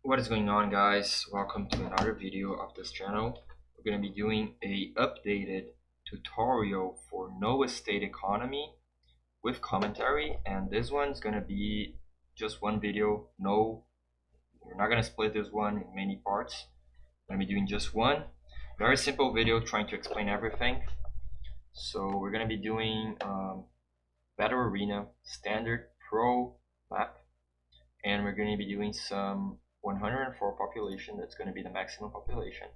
What is going on, guys? Welcome to another video of this channel. We're going to be doing a updated tutorial for no estate economy with commentary, and this one's going to be just one video. No, we're not going to split this one in many parts. We're going to be doing just one very simple video trying to explain everything. So we're going to be doing Battle Arena Standard Pro map, and we're going to be doing some 104 population. That's going to be the maximum population,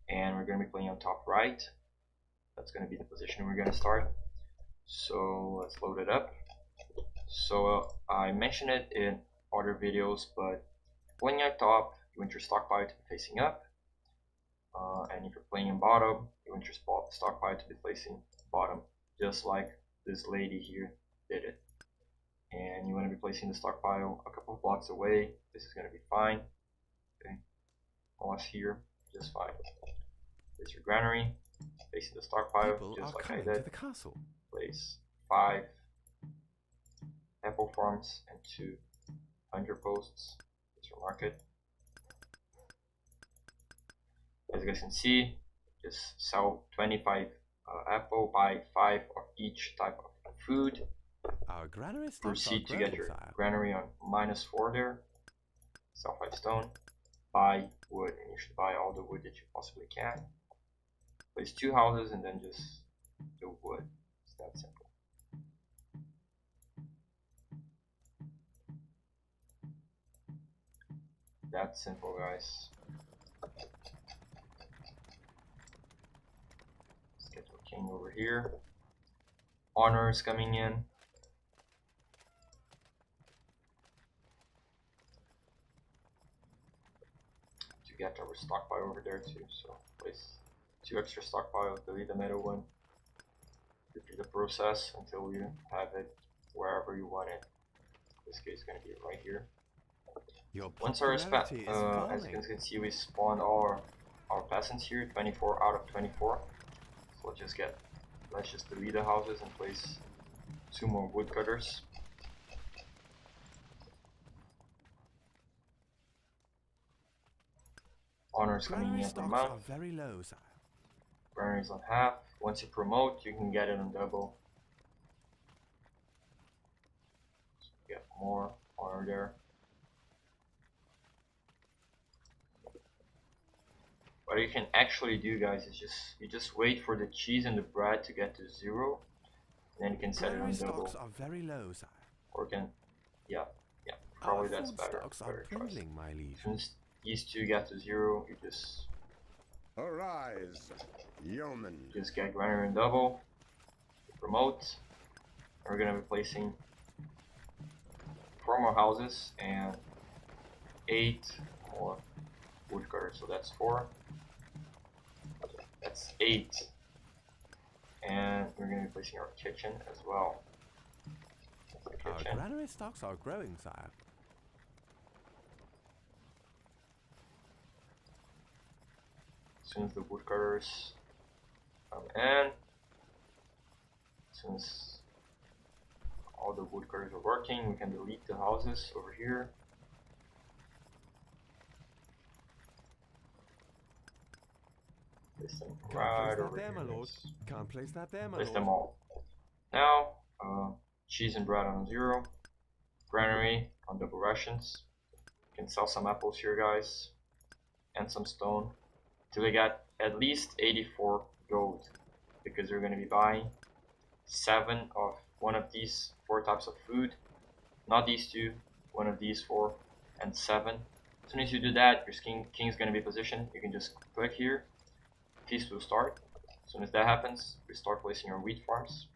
and we're going to be playing on top right. That's going to be the position we're going to start. So let's load it up. So I mentioned it in other videos, but playing at top, you want your stockpile to be facing up, and if you're playing in bottom, you want your stockpile to be facing bottom, just like this lady here did it. And you want to be placing the stockpile a couple of blocks away. This is going to be fine. Okay, unless here, just fine. Place your granary, facing the stockpile, just like I did. To the castle. Place 5 apple farms and 2 hunger posts. Place your market. As you guys can see, just sell 25 apple, buy 5 of each type of food. Our granary Proceed to get your granary on -4 there. Sell 5 stone. Buy wood, and you should buy all the wood that you possibly can. Place 2 houses and then just do wood. It's that simple. That's simple, guys. Let's get the king over here. Honor is coming in. To get our stockpile over there too, so place 2 extra stockpiles, delete the middle one. Repeat the process until you have it wherever you want it. In this case, it's going to be right here. Once our as you can see, we spawned all our peasants here, 24 out of 24. So let's just delete the houses and place 2 more woodcutters. Honors coming in every month. Very low, sire. Granaries on half. Once you promote, you can get it on double. So get more honor there. What you can actually do, guys, is you just wait for the cheese and the bread to get to 0, and then you can set it on double. Stocks are very low, sire. Or yeah, probably that's better. Better choice. My liege. Since these 2 get to 0, you just arise, yeoman. Just get granary and double. Promote. And we're gonna be placing 4 more houses and 8 more woodcutters. So that's 4. That's 8. And we're going to be placing our kitchen as well. Our granary stocks are growing, sire. As soon as the woodcutters come in, since all the woodcutters are working, we can delete the houses over here. Place them right over here. My lord. Can't place that there, my place lord. them all. Now, cheese and bread on 0. Granary on double rations. You can sell some apples here, guys, and some stone till we get at least 84 gold, because we're going to be buying 7 of one of these 4 types of food. Not these 2, one of these 4, and 7. As soon as you do that, your king is going to be positioned. You can just click here. Feast will start. As soon as that happens, we start placing our wheat farms.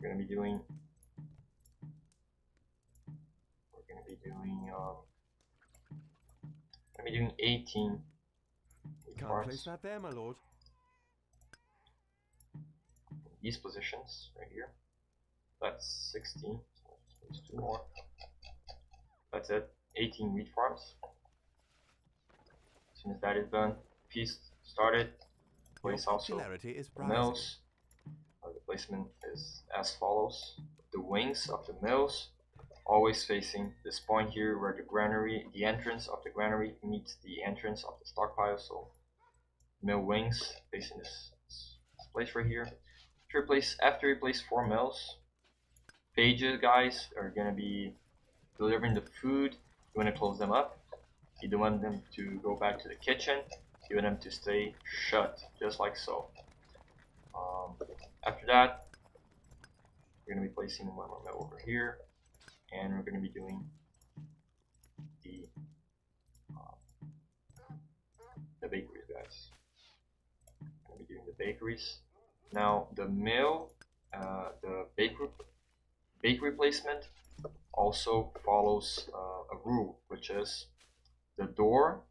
We're gonna be doing 18 wheat Can't farms. place that there, my lord. These positions right here. That's 16. So let's place 2 more. That's it. 18 wheat farms. As soon as that is done, feast started. Place also the mills. The placement is as follows. The wings of the mills always facing this point here where the granary, the entrance of the granary meets the entrance of the stockpile. So mill wings facing this place right here. After you place 4 mills, pages guys are gonna be delivering the food. You wanna close them up. You don't want them to go back to the kitchen. You want them to stay shut, just like so. After that, we're gonna be placing one more mill over here, and we're gonna be doing the bakeries, guys. We're gonna be doing the bakeries. Now the mill, the bakery placement also follows a rule, which is the door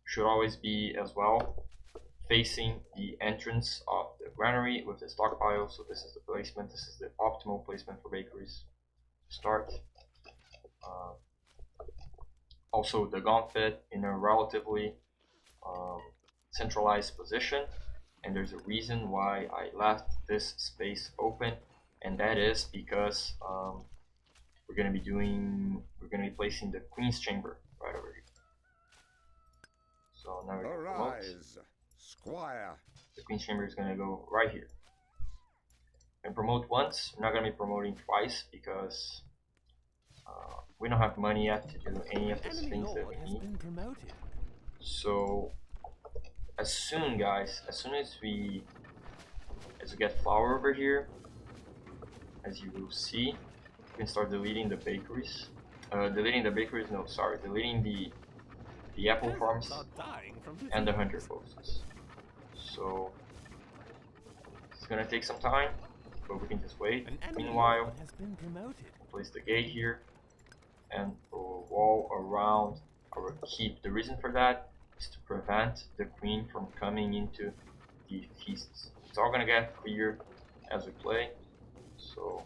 should always be as well facing the entrance of the granary with the stockpile. So this is the placement. This is the optimal placement for bakeries. Start. Also the gun fit in a relatively centralized position, and there's a reason why I left this space open, and that is because we're gonna be placing the Queen's Chamber right over here. So now we're gonna promote. Arise, Squire. The Queen's Chamber is gonna go right here. And promote once. We're not gonna be promoting twice because we don't have money yet to do any of these things that we need. So as soon as we get flour over here, as you will see, we can start deleting the bakeries. Deleting the apple farms and the hunter posts. So it's gonna take some time, but we can just wait. Meanwhile, place the gate here and a wall around our keep. The reason for that is to prevent the queen from coming into the feasts. It's all gonna get clear as we play. So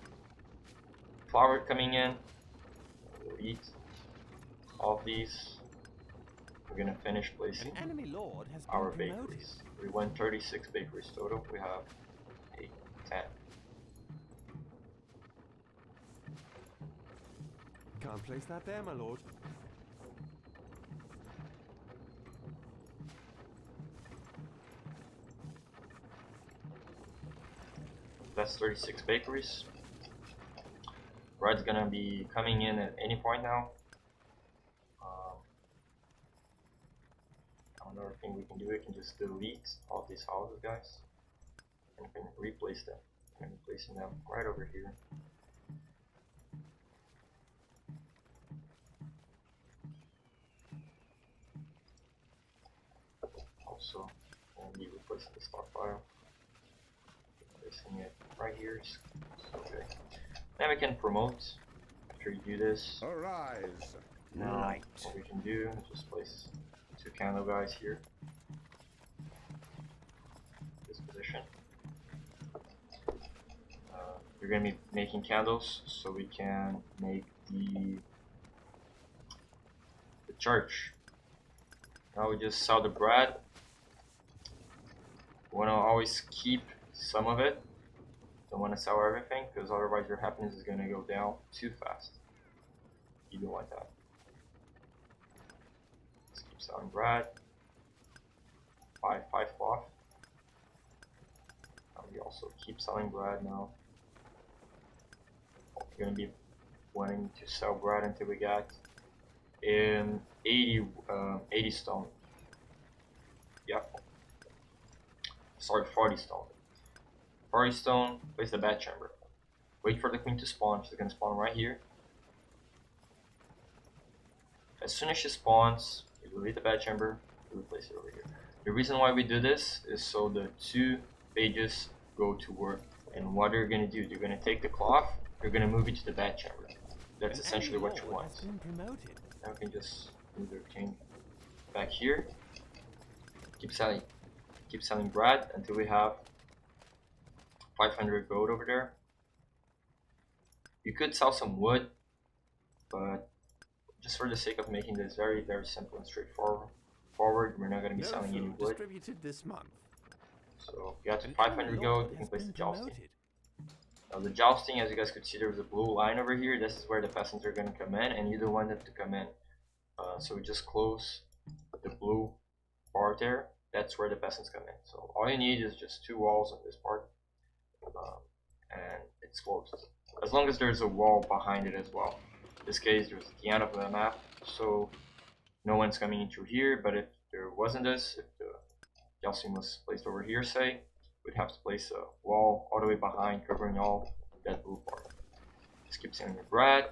flour coming in, delete all of these. We're gonna finish placing our bakeries. We went 36 bakeries total. We have 8, 10. Can't place that there, my lord. That's 36 bakeries. Red's gonna be coming in at any point now. Another thing we can do, we can just delete all these houses, guys, and we can replace them. I'm placing them right over here. Also, we'll be replacing the stockpile. Placing it right here. Okay. Now we can promote. After you do this, Arise, now knight. what we can do is just place 2 candle guys here. This position. You're gonna be making candles so we can make the church. Now we just sell the bread. We wanna always keep some of it. Don't want to sell everything because otherwise your happiness is going to go down too fast. You don't want that. Let's keep selling bread. Buy 5 cloth. We also keep selling bread now. We're going to be wanting to sell bread until we get 80 stone. Yep. Sorry, 40 stone. 40 stone, place the bed chamber. Wait for the queen to spawn. She's gonna spawn right here. As soon as she spawns, you delete the bed chamber, you place it over here. The reason why we do this is so the 2 pages go to work. And what you're gonna do, you're gonna take the cloth, you're gonna move it to the bed chamber. That's essentially what you want. Now we can just move the king back here. Keep selling bread until we have 500 gold over there. You could sell some wood, but just for the sake of making this very, very simple and straightforward, we're not going to be selling any wood. Distributed this month. So if you got to 500 gold, you can place the jousting. Now the jousting, as you guys could see, there was a blue line over here. This is where the peasants are going to come in, and you don't want them to come in. So we just close the blue part there. That's where the peasants come in. So all you need is just 2 walls on this part, and it's closed. As long as there's a wall behind it as well. In this case, there's the end of the map, so no one's coming in through here. But if there wasn't this, if the jousting was placed over here, say, we'd have to place a wall all the way behind, covering all that blue part. Just keep sending the bread.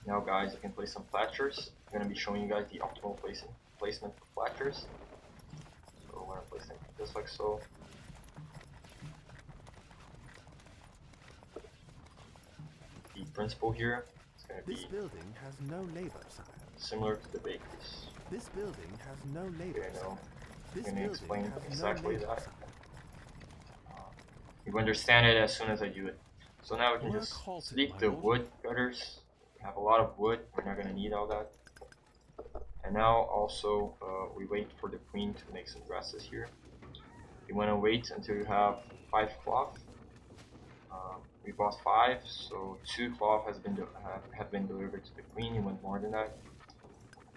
Now guys, I can place some fletchers. I'm going to be showing you guys the optimal placement for fletchers. So I'm going to place them just like so. The principle here is going to be This building has no labor, sire. similar to the bakeries. This building has no labor, Okay, no. This I'm going to building explain has exactly no labor, that. sire. You understand it as soon as I do it. So now we can Work just halted, sleep my the lord. wood gutters. We have a lot of wood, we're not going to need all that. And now also we wait for the queen to make some dresses here. You want to wait until you have 5 cloth. We bought 5, so 2 cloth have been delivered to the queen. You want more than that,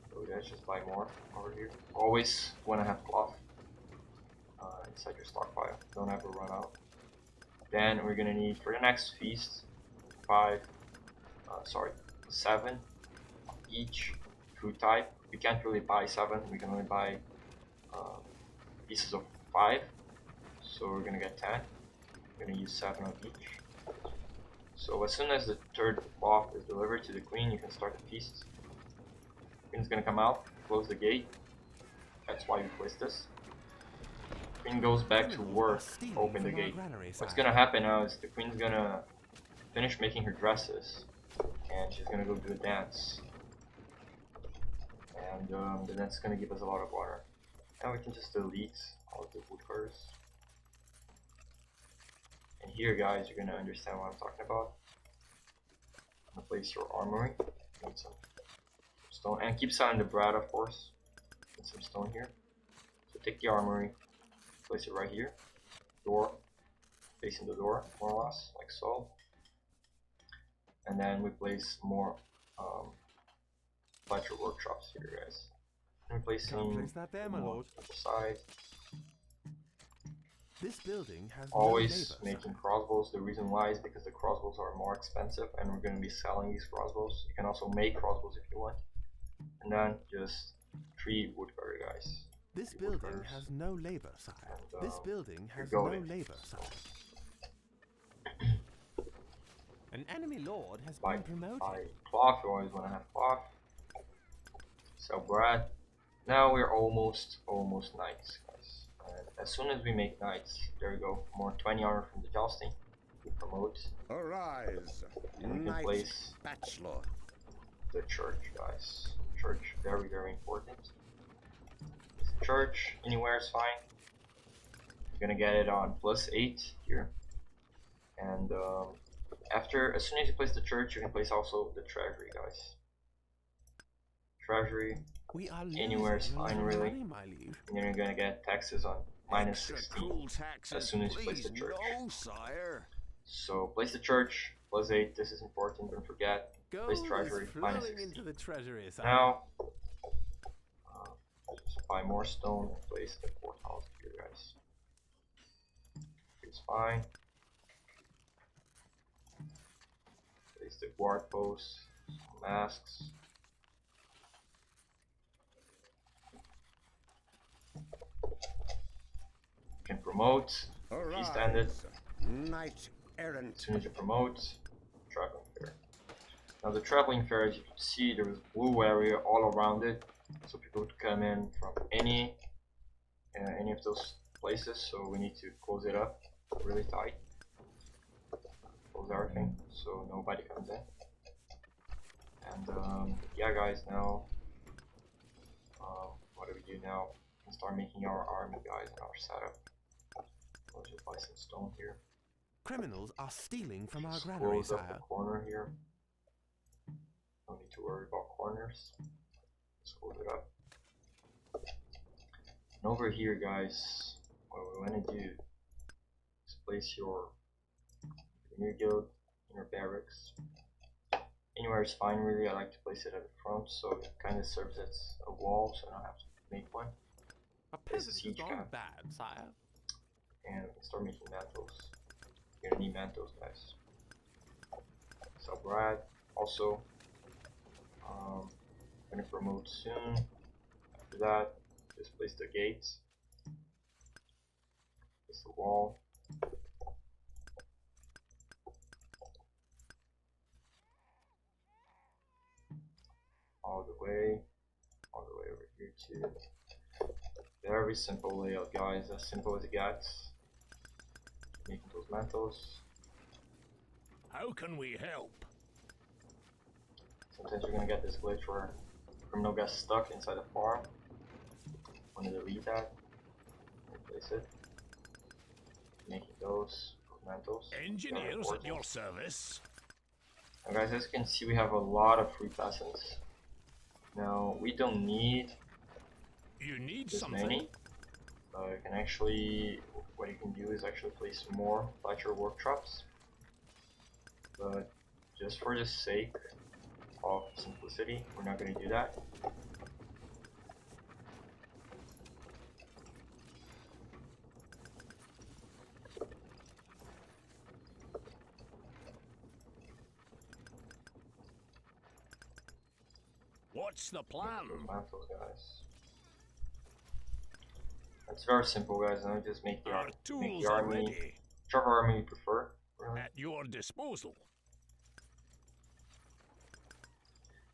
so you guys just buy more over here. Always want to have cloth inside your stockpile. Don't ever run out. Then we're gonna need for the next feast 7 each food type. We can't really buy 7. We can only buy pieces of 5. So we're gonna get 10. We're gonna use 7 of each. So as soon as the 3rd cloth is delivered to the queen, you can start the feast. The queen's gonna come out, close the gate. That's why we placed this. The queen goes back to work, open the gate. What's gonna happen now is the queen's gonna finish making her dresses, and she's gonna go do a dance. And then that's gonna give us a lot of water. Now we can just delete all of the woodcutters. And here, guys, you're gonna understand what I'm talking about. I'm gonna place your armory. Need some stone, and keep selling the bread, of course. Need some stone here. So take the armory, place it right here. Door, facing the door, more or less, like so. And then we place more fletcher workshops here, guys. And we place some Place that there, my more lord. side. This building has Always no labor, making sire. crossbows. The reason why is because the crossbows are more expensive, and we're going to be selling these crossbows. You can also make crossbows if you want. And then just 3 woodcutter, guys. This 3 building woodcutters. has no labor, sire. And, This building has you're no going. labor, sire. An enemy lord has Buy been promoted. cloth. You always want to have cloth. Sell bread. Now we're almost knights, guys. And as soon as we make knights, there we go. More 20 armor from the jousting. We promote. Arise, And we can knight place bachelor. the church, guys. Church, very, very important. Church, anywhere is fine. You're gonna get it on +8 here. And as soon as you place the church, you can place also the treasury, guys. Treasury, We are anywhere is losing a fine, lot of really. money, my liege. And then you're gonna get taxes on Extra -16 cruel taxes, as soon as you place please, the church. no, sire. So place the church, +8, this is important, don't forget. Place Gold treasury, is flowing -16. into the treasury, sire. Now, just buy more stone and place the courthouse here, guys. It's fine. Place the guard posts, masks. You can promote. Feast ended. Arise, knight errant. As soon as you promote, traveling fair. Now the traveling fair, as you can see, there was blue area all around it, so people would come in from any of those places. So we need to close it up really tight, close everything so nobody comes in. And yeah, guys, now what do we do now? We can start making our army, guys, and our setup. Let's just buy some stone here. Criminals are stealing from our Just granary, close up the sire. corner here. Don't need to worry about corners. Just close it up. And over here, guys, what we want to do is place your inner guild, inner barracks. Anywhere is fine really. I like to place it at the front so it kind of serves as a wall so I don't have to make one. A Place a peasant is siege not camp bad, sire. and start making mantles. You're gonna need mantles, guys. So Brad, also, gonna promote soon. After that, just place the gates, place the wall. All the way over here too. Very simple layout, guys, as simple as it gets. Making those mantles. How can we help? Sometimes you're gonna get this glitch where criminal gets stuck inside a farm. Want to delete that. Replace it. Making those mantles. Engineers at your service. Now guys, as you can see, we have a lot of free peasants. Now, we don't need You need this something? many. You can actually, what you can do is actually place more fletcher workshops. But just for the sake of simplicity, we're not going to do that. What's the plan? Those mantles, guys. It's very simple, guys. Let me just make the, Our make tools the are army, ready. whichever army you prefer. Really. At your disposal.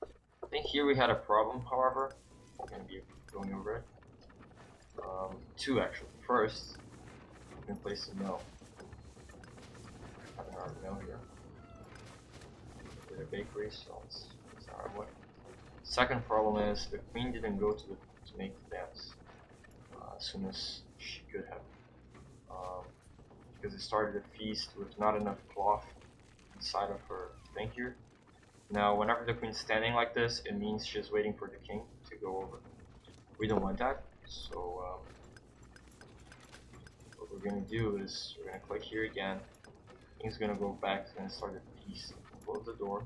I think here we had a problem, however. We're going to be going over it. Two actually. First, we can place a mill. Having our mill here. With a bakery, so it's our way. Second problem is the queen didn't go to make the dance as soon as she could have. Because it started a feast with not enough cloth inside of her thing here. Now, whenever the queen's standing like this, it means she's waiting for the king to go over. We don't want that, so what we're gonna do is we're gonna click here again. King's gonna go back and start the feast. Close the door.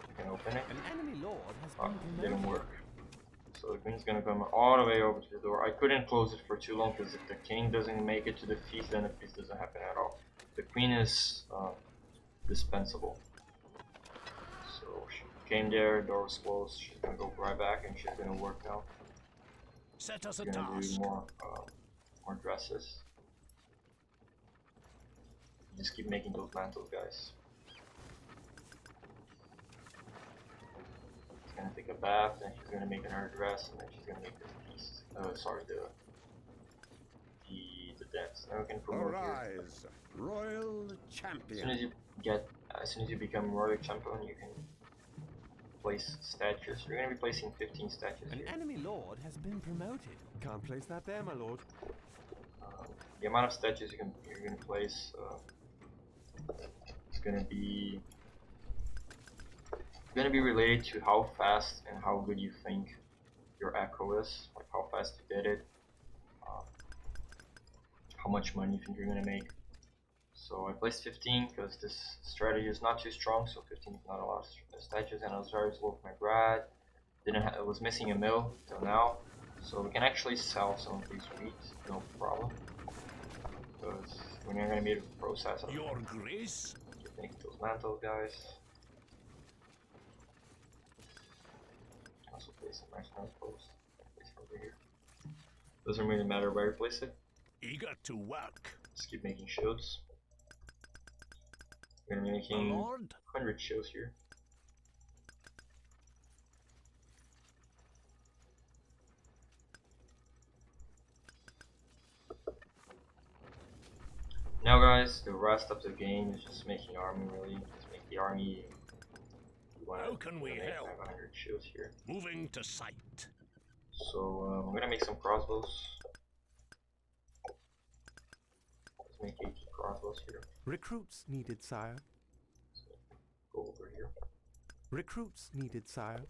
We can open it. An enemy lord has Oh, been didn't promoted. work. So the queen's gonna come all the way over to the door. I couldn't close it for too long because if the king doesn't make it to the feast, then the feast doesn't happen at all. The queen is dispensable. So she came there, door was closed. She's gonna go right back, and she's gonna work now. Set us a She's gonna do task. more dresses. Just keep making those mantles, guys. She's gonna take a bath, then she's gonna make another dress, and then she's gonna make the feast. Sorry, the dance. Now we can promote here. Arise, royal champion. As soon as you become royal champion, you can place statues. You're gonna be placing 15 statues An here. enemy lord has been promoted. Can't place that there, my lord. The amount of statues you're gonna place is gonna be related to how fast and how good you think your echo is, like how fast you did it, how much money you think you're gonna make. So I placed 15 because this strategy is not too strong, so 15 is not a lot of statues, and I was very slow with my grad. It was missing a mill till now, so we can actually sell some of these wheat, no problem. Because we're not gonna be able to process it. Your grace. Keep making those mantles, guys. Also place a nice post. Place it over here. Doesn't really matter where you place it. Eager to work. Just keep making shields. We're gonna be My making lord. 100 shields here. Now guys, the rest of the game is just making army really. Just make the army. How can we make help? 100 shields here. Moving to sight. So I'm gonna make some crossbows. Let's make 80 crossbows here. Recruits needed, sire. Go over here. Recruits needed, sire.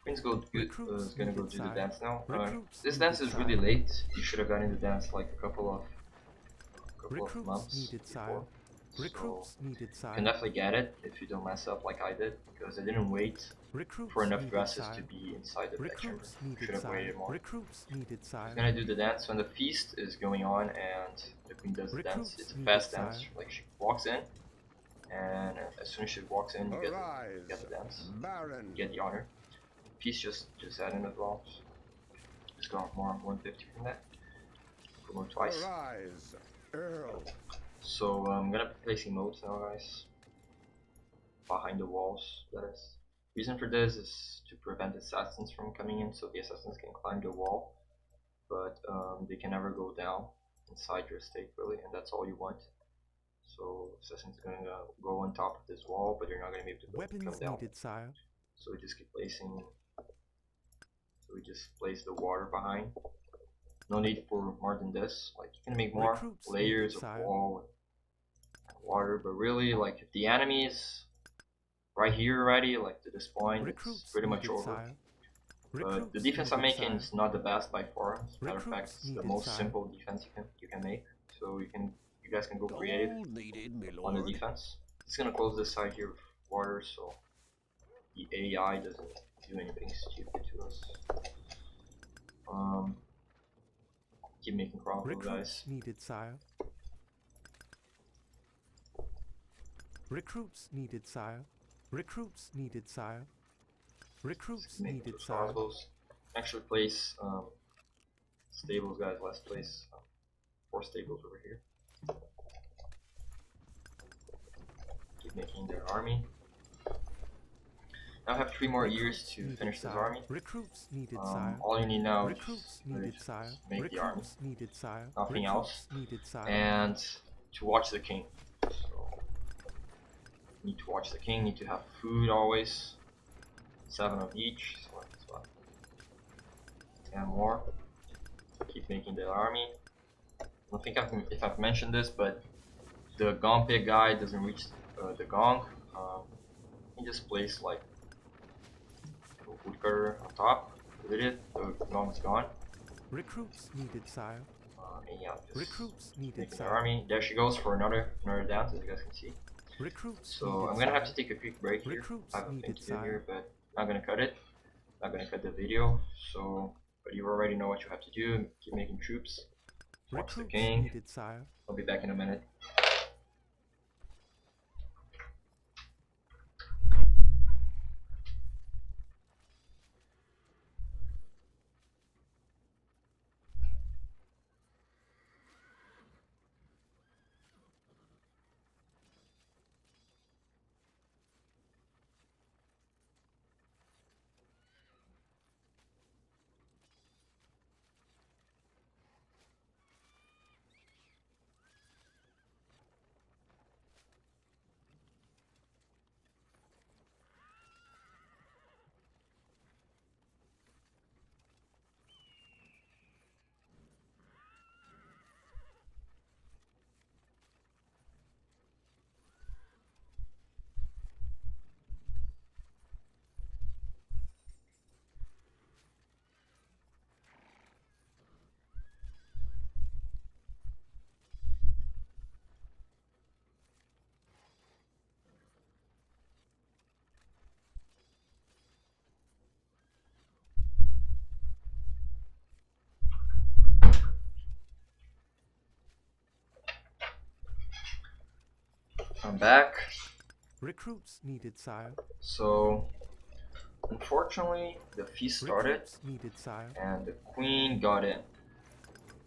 Queen's is gonna go do the sire. dance now. Recruits This dance is needed, really sire. late. You should have gotten the dance like a couple couple of Recruits months needed, before. sire. So Recruits needed, you sire. can definitely get it if you don't mess up like I did, because I didn't wait Recruits for enough needed, dresses to sire. be inside the bed chamber. Recruits needed, Should have sire. waited more. Recruits needed, She's sire. gonna do the dance when the feast is going on and the queen does the dance. Recruits It's a needed, fast dance, sire. like she walks in, and as soon as she walks in, you get the dance, Baron. you get the honor. Feast just add in as well. So just go more on 150 from that. Promote twice. Arise, Earl. So I'm gonna be placing moats now, guys. Behind the walls, that is. Reason for this is to prevent assassins from coming in, so the assassins can climb the wall, but they can never go down inside your estate, really, and that's all you want. So assassins are gonna go on top of this wall, but you're not gonna be able to Weapons come down. needed, sire. So we just keep placing. So we just place the water behind. No need for more than this. Like you can make more Recruits layers needed, of sire. wall and water, but really, like if the enemies right here already, like to this point, Recruits it's pretty much needed, over. sire. But the Recruits defense I'm needed, making sire. is not the best by far. As a matter of fact, Recruits it's the needed, most sire. simple defense you can make. So you guys can go creative Gold needed, my on the lord. defense. It's gonna close this side here with water, so the AI doesn't do anything stupid to us. Keep making crossbow, Recruits guys. needed, sire. Recruits needed, sire. Recruits needed, sire. Recruits Make needed, those sire. crossbows. Actually place stables, guys. Let's place 4 stables over here. Keep making their army. Now I have 3 more years to Needed, finish this sire. army. Recruits needed, sire. All you need now is Recruits just really needed, just sire. make the army, Recruits needed, sire. nothing else, Recruits needed, sire. and to watch the king. So need to watch the king. Need to have food always. 7 of each. So that's what. 10 more. Keep making the army. I don't think if I've mentioned this, but the gong pig guy doesn't reach the gong. He just place like a woodcutter on top. With it, the gong is gone. Recruits needed, sire. And yeah, just Recruits needed, making the sire. army. There she goes for another dance, as you guys can see. Recruits So needed, I'm gonna have sire. to take a quick break here. Recruits I have a thing needed, to do sire. here, but not gonna cut it. Not gonna cut the video. So, but you already know what you have to do. Keep making troops. Watch the Recruits king. needed, sire. I'll be back in a minute. I'm back. Recruits needed, sire. So, unfortunately, the feast started Recruits needed, sire. and the queen got in.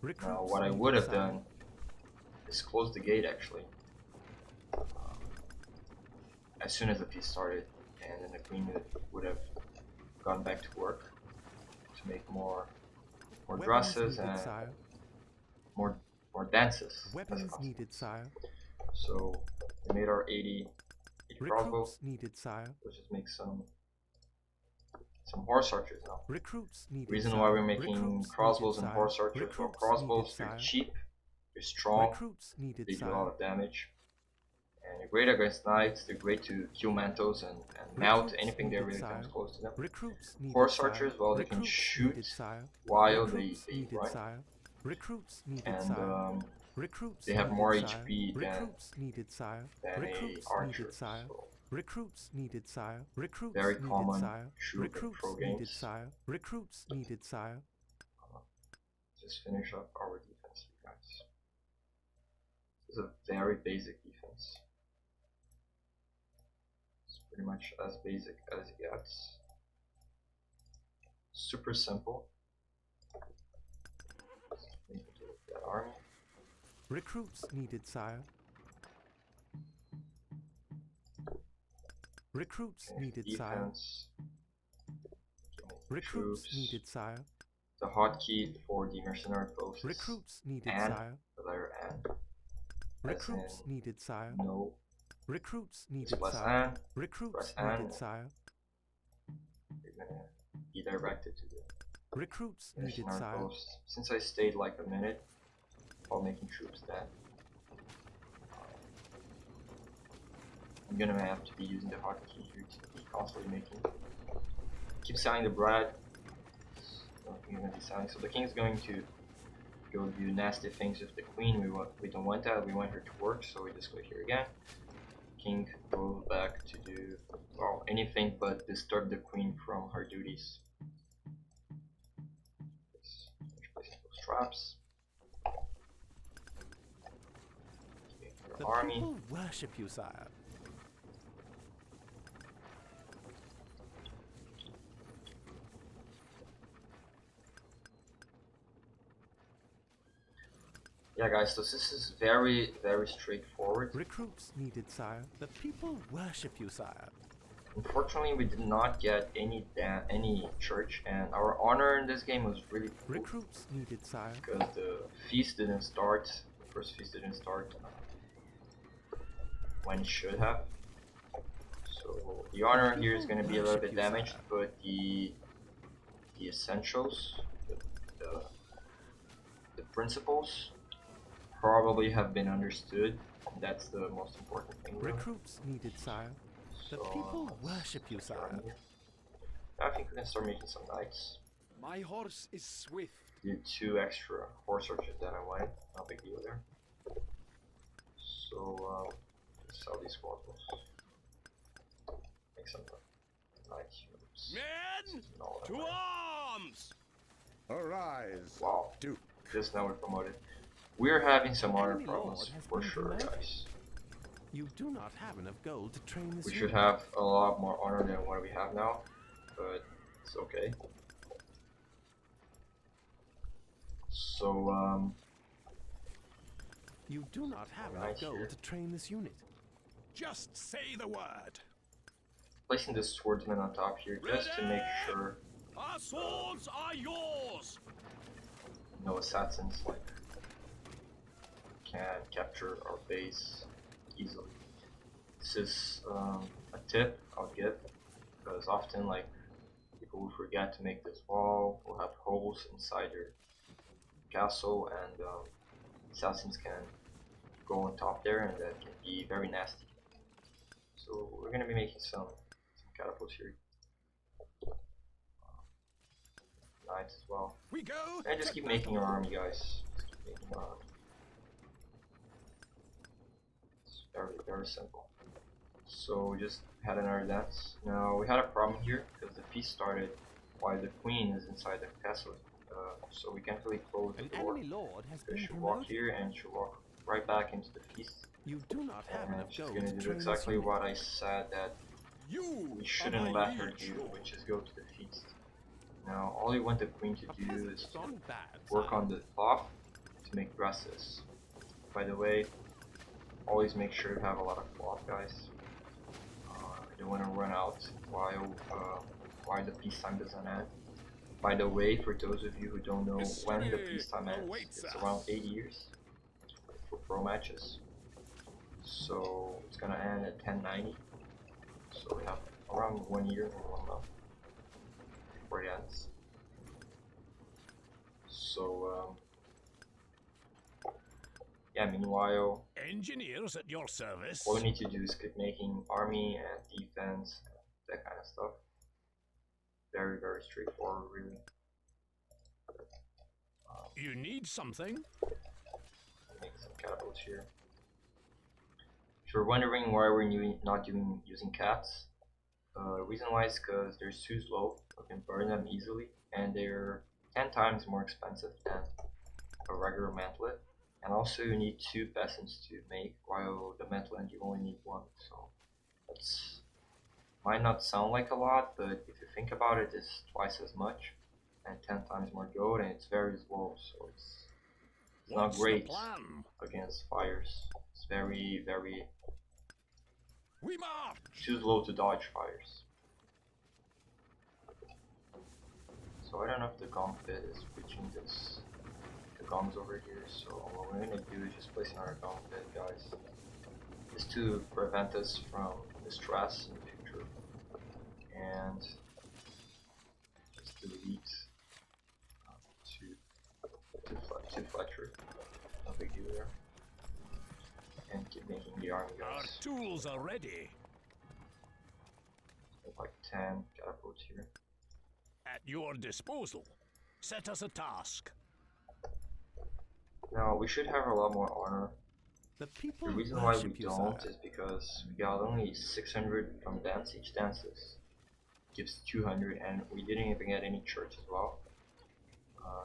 Recruits Now, what I needed, would have sire. done is close the gate actually. As soon as the feast started, and then the queen would have gone back to work to make more Weapons dresses needed, and sire. more dances. as a Weapons consequence. needed, sire. So we made our 80 crossbows. Recruits needed, sire. Let's just make some horse archers now. Recruits needed, Reason sire. why we're making Recruits crossbows needed, and sire. horse archers. Well, Recruits crossbows, needed, they're sire. cheap, they're strong, Recruits needed, they do a sire. lot of damage, and they're great against knights. They're great to kill mantos and mount Recruits anything that needed, really sire. comes close to them. Recruits needed, Horse sire. archers, well, they can Recruits shoot needed, sire. while Recruits they needed, run, sire. Recruits needed, and sire. Recruits they have needed, more sire. HP Recruits needed, sire. than Recruits a archer. needed, sire. So Recruits needed, sire. Recruits very needed, common sire. troop in Recruits pro needed, games. sire. Recruits needed, sire. Just finish up our defense, you guys. This is a very basic defense. It's pretty much as basic as it gets. Super simple. That army. Recruits needed, sire. Recruits needed, sire. Defense. Recruits Troops. needed, sire. The hotkey for the mercenary post is Recruits needed, and, sire. the letter N. Recruits needed, sire. No. Recruits Just needed, press sire. N. Recruits Press needed, N. sire. You're gonna be directed to the Recruits needed, mercenary sire. post. Since I stayed like a minute while making troops dead, I'm gonna have to be using the hotkey here to be constantly making. Keep selling the bread. You're gonna be selling. So the king's going to go do nasty things with the queen. We don't want that. We want her to work. So we just click here again. King goes back to do well anything but disturb the queen from her duties. Placing those traps. The Army. people worship you, sire. Yeah, guys. So this is very straightforward. Recruits needed, sire. The people worship you, sire. Unfortunately, we did not get any church, and our honor in this game was really cool. Recruits needed, sire. Because the feast didn't start. The first feast didn't start when it should have. So the honor here is going to be a little bit damaged, but the essentials, the principles, probably have been understood. That's the most important thing. Recruits needed, sire. The people worship you, sire. I think we can start making some knights. My horse is swift. Did 2 extra horse archers that I wanted. No big deal there. So just sell these squadrons. Make some knights. Men, to arms! Arise, Wow. Duke. Just now we're promoted. We're having some honor Enemy problems lord has for been sure, promoted. guys. You do not have enough gold to train this We unit. should have a lot more honor than what we have now, but it's okay. So You do not have enough Right gold here. to train this unit. Just say the word. placing the swordsman on top here just to make sure Our swords are yours. no assassins like can capture our base easily. This is a tip I'll give, because often like people will forget to make this wall, will have holes inside their castle, and assassins can go on top there, and that can be very nasty. So we're gonna be making some catapults here, knights as well. We go. And just to keep making your battle. army, guys. Just keep making your army. It's very simple. So we just had another dance. Now we had a problem here because the feast started while the queen is inside the castle. So we can't really close the An door. enemy lord has So been she'll walk promoted. here and she'll walk right back into the feast. You do not have And enough she's gold gonna to do train exactly this unit. what I said that You we are shouldn't my let her liege do, lord. which is go to the feast. Now all you want the queen to A do peasant is gone bad, work sire. on the cloth to make dresses. By the way, always make sure you have a lot of cloth, guys. I don't want to run out while the peacetime doesn't end. By the way, for those of you who don't know when the peacetime ends, it's around 8 years for pro matches. So it's gonna end at 1090. So we have around 1 year and 1 month before it ends. So yeah, meanwhile, Engineers at your service. all we need to do is keep making army and defense, that kind of stuff. Very straightforward, really. You need something? make some catapults here. If you're wondering why we're not using cats, reason why is because they're too slow. We can burn them easily, and they're 10 times more expensive than a regular mantlet. And also you need 2 peasants to make, while the mantlet you only need 1. So that's might not sound like a lot, but if you think about it, it's twice as much and 10 times more gold, and it's very slow, so it's not What's the great plan? against fires. It's very We march! too slow to dodge fires. So I don't know if the gong pit is reaching the gongs over here, so what we're gonna do is just place another gong pit, guys. Just to prevent us from distress in the future. And just delete two fletcher. No big deal there. And keep making the army, Our guys. tools are ready. Make like 10 catapults here. At your disposal. Set us a task. Now we should have a lot more honor. The people The reason why we worship you, don't sire. is because we got only 600 from dance. Each dance gives 200, and we didn't even get any church as well.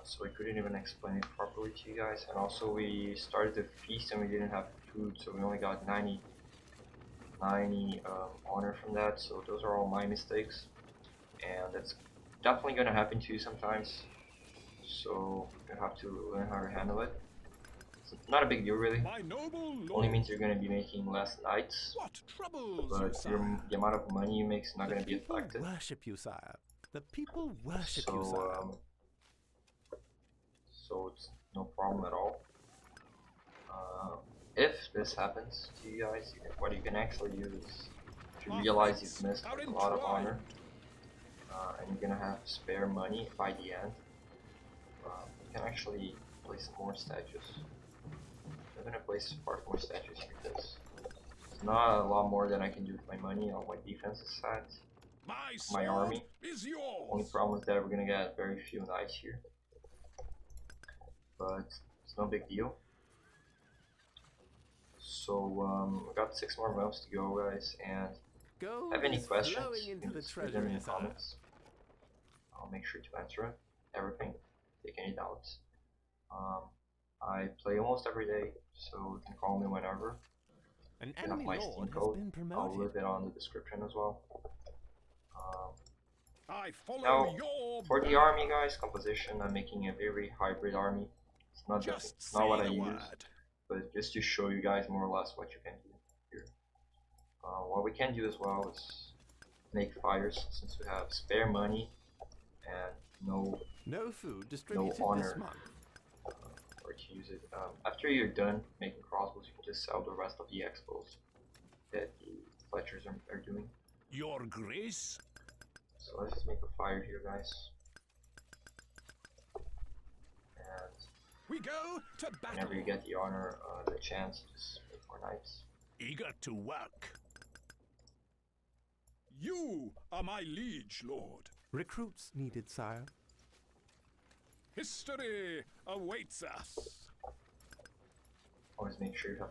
So I couldn't even explain it properly to you guys. And also we started the feast and we didn't have food, so we only got 90 honor from that. So those are all my mistakes, and that's definitely gonna happen to you sometimes. So you have to learn how to handle it. It's not a big deal really. My noble lord. Only means you're gonna be making less knights, What troubles you, but sire? the amount of money you make is not The gonna be people affected. worship you, sire. The people worship you, sire. So it's no problem at all. If this happens to you guys, what you can actually do is, if you realize you've missed a lot of honor, and you're gonna have spare money by the end, you can actually place more statues. I'm gonna place more statues here because it's not a lot more than I can do with my money on my defense side. My My army. is yours. Only problem is that we're gonna get very few knights here, but it's no big deal. So we got 6 more rounds to go, guys, and Gold have any is questions, flowing you into can the just leave them treasury, in the sire. comments. I'll make sure to answer everything, take any doubts. I play almost every day, so you can call me whenever. An You have enemy my lord Steam has code, been I'll promoted. leave it on the description as well. I follow Now, your for the banner. army, guys, composition, I'm making a very hybrid army. It's not Just it's not say what I the use, word. but just to show you guys more or less what you can do here. What we can do as well is make fires, since we have spare money and No food distributed this honor. month. Or to use it. After you're done making crossbows, you can just sell the rest of the expos that the fletchers are doing. Your grace. So let's just make a fire here, guys. And We go to battle. whenever you get the honor, the chance, just make more knights. Eager to work. You are my liege lord. Recruits needed, sire. History awaits us. Always make sure you have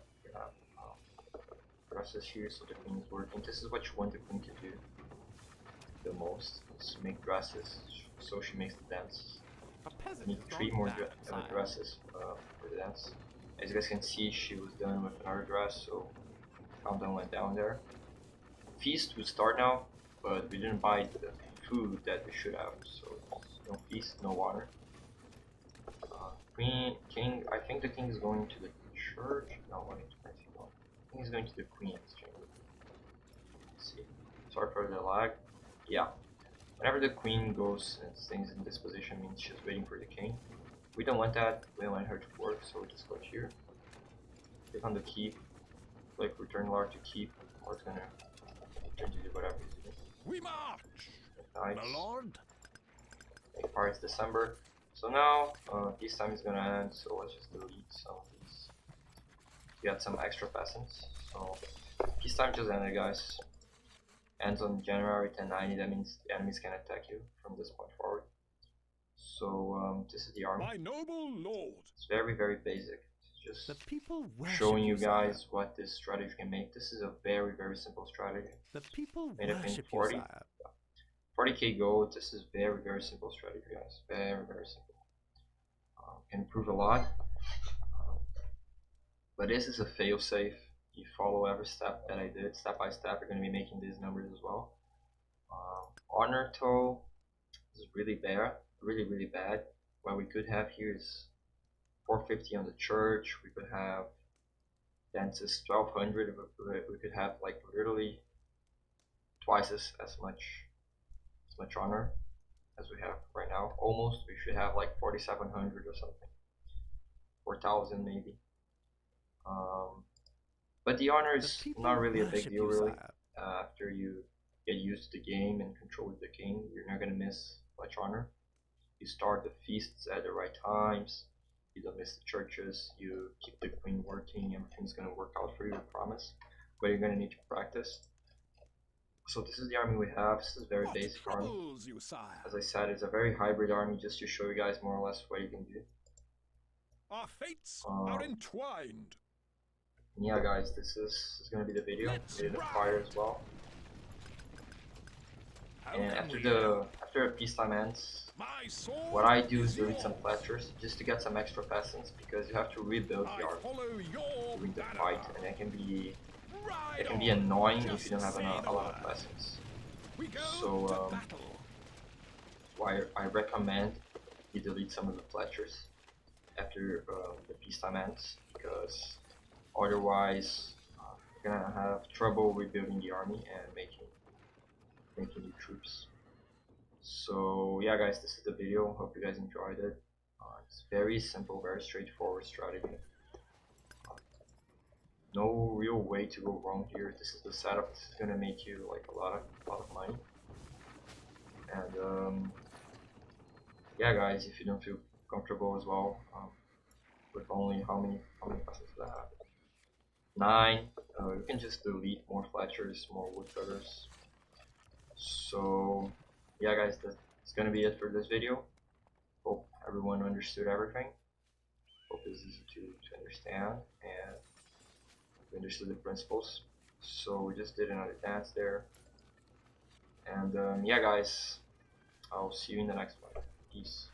dresses here so the queen is working. This is what you want the queen to do the most, is make dresses so she makes the dance. A I peasant need has 3 gone more back, sire. dresses for the dance. As you guys can see, she was done with another dress, so countdown went down there. Feast would start now, but we didn't buy the food that we should have, so no feast, no water. King, I think the king is going to the church. No, where is he going? I think he's going to the queen's chamber. Let's see. Sorry for the lag. Yeah. Whenever the queen goes and stays in this position, means she's waiting for the king. We don't want that. We don't want her to work, so we just go here. Click on the keep. Click return large to keep. Or it's gonna return to do whatever he's doing. We march. Nice. My lord. Make fires December. So now, peace time is gonna end, so let's just delete some of these. We got some extra peasants, so peace time just ended, guys. Ends on January 1090, that means the enemies can attack you from this point forward. So this is the army. My noble lord. It's very basic. just The people worship showing you sire. guys what this strategy can make. This is a very, very simple strategy. The people Made up in worship 40. sire. 40k gold. This is very, very simple strategy, guys. Very, very simple. Can improve a lot. But this is a fail-safe. You follow every step that I did, step by step. You're going to be making these numbers as well. Honor toll is really bad, really bad. What we could have here is 450 on the church. We could have dentist 1200. We could have like literally twice as much honor as we have right now. Almost. We should have like 4700 or something, 4000 maybe. But the honor is not really a big deal, really. After you get used to the game and control the king, you're not gonna miss much honor. You start the feasts at the right times. You don't miss the churches. You keep the queen working. Everything's gonna work out for you, I promise. But you're gonna need to practice. So this is the army we have. This is a very basic army. You, sire? As I said, it's a very hybrid army, just to show you guys more or less what you can do. Our fates are entwined. Yeah, guys, this is gonna be the video. We did the fire as well. And after the peacetime ends, what I do is delete some fletchers just to get some extra peasants, because you have to rebuild the army during the fight, and it can be annoying if you don't have a lot of peasants. So why I recommend you delete some of the fletchers after the peacetime ends, because otherwise you're gonna have trouble rebuilding the army and making new troops. So yeah, guys, this is the video. Hope you guys enjoyed it. It's very simple, very straightforward strategy. No real way to go wrong here. This is the setup. This is gonna make you like a lot of money. And yeah, guys, if you don't feel comfortable as well with only how many peasants do I have? 9. You can just delete more fletchers, more woodcutters. So yeah, guys, that's gonna be it for this video. Hope everyone understood everything. Hope it's easy to understand and you understood the principles. So we just did another dance there. And yeah, guys, I'll see you in the next one. Peace.